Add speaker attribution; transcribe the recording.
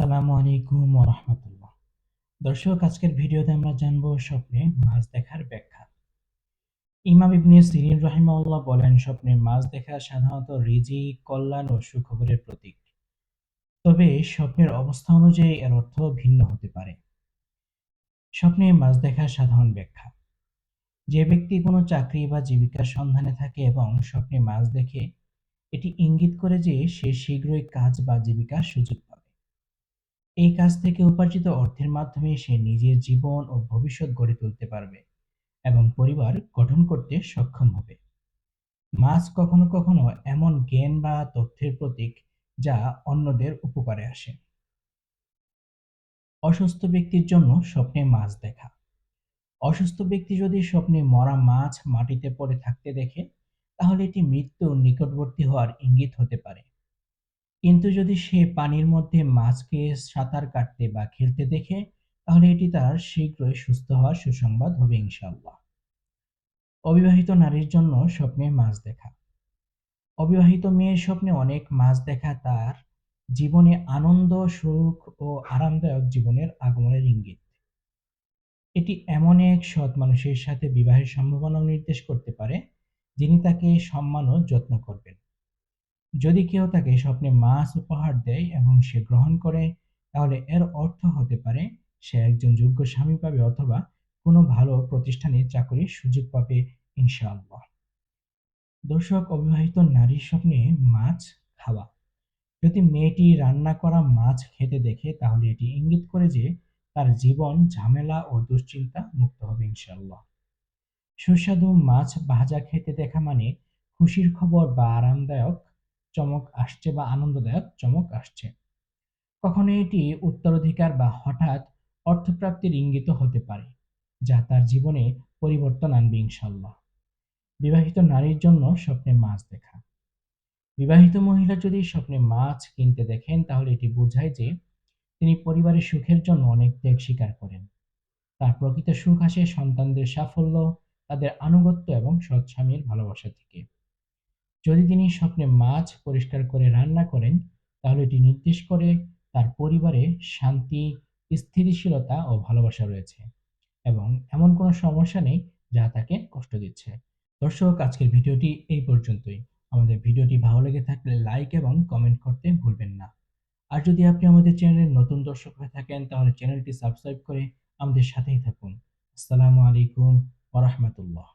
Speaker 1: আসসালামু আলাইকুম ওয়া রাহমাতুল্লাহ। দর্শক, আজকের ভিডিওতে আমরা জানব স্বপ্নে মাছ দেখার ব্যাখ্যা। ইমাম ইবনে সিরিন রাহিমাহুল্লাহ বলেন, স্বপ্নে মাছ দেখা সাধারণত রিজিক, কল্যাণ ও সুখবরের প্রতীক। তবে স্বপ্নের অবস্থা অনুযায়ী এর অর্থ ভিন্ন হতে পারে। স্বপ্নে মাছ দেখার সাধারণ ব্যাখ্যা: যে ব্যক্তি কোনো চাকরি বা জীবিকার সন্ধানে থাকে এবং স্বপ্নে মাছ দেখে, এটি ইঙ্গিত করে যে সে শীঘ্রই কাজ বা জীবিকার সুযোগ পাবে। এই কাজ থেকে উপার্জিত অর্থের মাধ্যমে সে নিজের জীবন ও ভবিষ্যৎ গড়ে তুলতে পারবে এবং পরিবার গঠন করতে সক্ষম হবে। মাছ কখনো কখনো এমন জ্ঞান বা তথ্যের প্রতীক যা অন্যদের উপকারে আসে। অসুস্থ ব্যক্তির জন্য স্বপ্নে মাছ দেখা: অসুস্থ ব্যক্তি যদি স্বপ্নে মরা মাছ মাটিতে পড়ে থাকতে দেখে, তাহলে এটি মৃত্যুর নিকটবর্তী হওয়ার ইঙ্গিত হতে পারে। কিন্তু যদি সে পানির মধ্যে মাছকে সাঁতার কাটতে বা খেলতে দেখে, তাহলে এটি তার শীঘ্রই সুস্থ হওয়ার সুসংবাদ হবে ইনশাআল্লাহ। অবিবাহিত নারীর জন্য স্বপ্নে মাছ দেখা: অবিবাহিত মেয়ের স্বপ্নে অনেক মাছ দেখা তার জীবনে আনন্দ, সুখ ও আরামদায়ক জীবনের আগমনের ইঙ্গিত। এটি এমন এক সৎ মানুষের সাথে বিবাহের সম্ভাবনাও নির্দেশ করতে পারে, যিনি তাকে সম্মান ও যত্ন করবেন। যদি কেউ তাকে স্বপ্নে মাছ উপহার দেয় এবং সে গ্রহণ করে, তাহলে এর অর্থ হতে পারে সে একজন যোগ্য স্বামী পাবে অথবা কোনো ভালো প্রতিষ্ঠানে চাকরির সুযোগ পাবে ইনশাআল্লাহ। দর্শক, অবিবাহিত নারীর স্বপ্নে মাছ খাওয়া: যদি মেয়েটি রান্না করা মাছ খেতে দেখে, তাহলে এটি ইঙ্গিত করে যে তার জীবন ঝামেলা ও দুশ্চিন্তা মুক্ত হবে ইনশাআল্লাহ। সুস্বাদু মাছ ভাজা খেতে দেখা মানে খুশির খবর বা আরামদায়ক চমক আসছে বা আনন্দদায়ক চমক আসছে। কখনো এটি উত্তরাধিকার বা হঠাৎ অর্থপ্রাপ্তির ইঙ্গিত হতে পারে, যা তার জীবনে পরিবর্তন আনবে ইনশাআল্লাহ। বিবাহিত নারীর জন্য স্বপ্নে মাছ দেখা: বিবাহিত মহিলা যদি স্বপ্নে মাছ কিনতে দেখেন, তাহলে এটি বোঝায় যে তিনি পরিবারের সুখের জন্য অনেক ত্যাগ স্বীকার করেন। তার প্রকৃত সুখ আসে সন্তানদের সাফল্য, তাদের আনুগত্য এবং সৎ স্বামীর ভালোবাসা থেকে। যদি তিনি স্বপ্নে মাছ পরিষ্কার করে রান্না করেন, তাহলে এটি নির্দেশ করে তার পরিবারে শান্তি, স্থিতিশীলতা ও ভালোবাসা রয়েছে এবং এমন কোনো সমস্যা নেই যা তাকে কষ্ট দিচ্ছে। দর্শক, আজকের ভিডিওটি এই পর্যন্তই। আমাদের ভিডিওটি ভালো লেগে থাকলে লাইক এবং কমেন্ট করতে ভুলবেন না। আর যদি আপনি আমাদের চ্যানেলের নতুন দর্শক হয়ে থাকেন, তাহলে চ্যানেলটি সাবস্ক্রাইব করে আমাদের সাথেই থাকুন। আসসালামু আলাইকুম ওয়া রাহমাতুল্লাহ।